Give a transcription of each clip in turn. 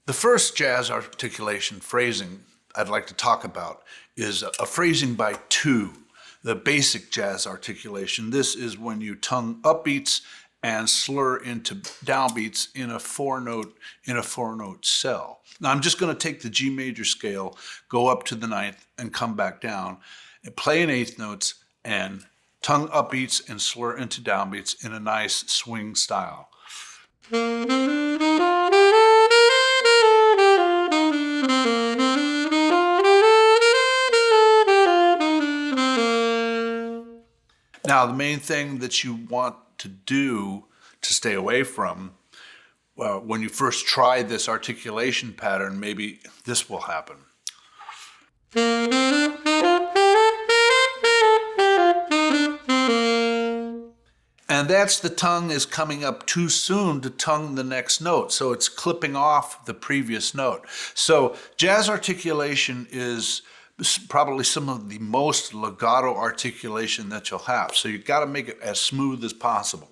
The first jazz articulation phrasing I'd like to talk about is a phrasing by two, the basic jazz articulation. This is when you tongue upbeats and slur into downbeats in a four note cell. Now I'm just going to take the G major scale, go up to the ninth and come back down, and play in eighth notes and tongue upbeats and slur into downbeats in a nice swing style. Now, the main thing that you want to do to stay away from, when you first try this articulation pattern, maybe this will happen. And that's the tongue is coming up too soon to tongue the next note. So it's clipping off the previous note. So jazz articulation is probably some of the most legato articulation that you'll have. So you've got to make it as smooth as possible.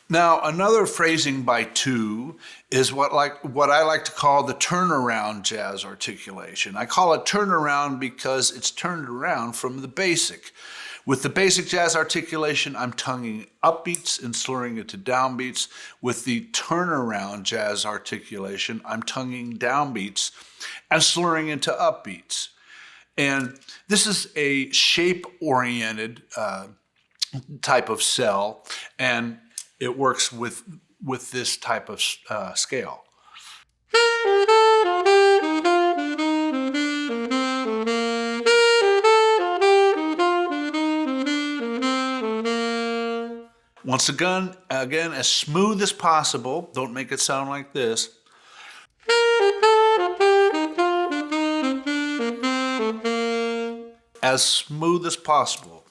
Now, another phrasing by two is what I like to call the turnaround jazz articulation. I call it turnaround because it's turned around from the basic. With the basic jazz articulation, I'm tonguing upbeats and slurring it to downbeats. With the turnaround jazz articulation, I'm tonguing downbeats and slurring into upbeats. And this is a shape-oriented type of cell, and it works with this type of scale. Once again, as smooth as possible. Don't make it sound like this. As smooth as possible.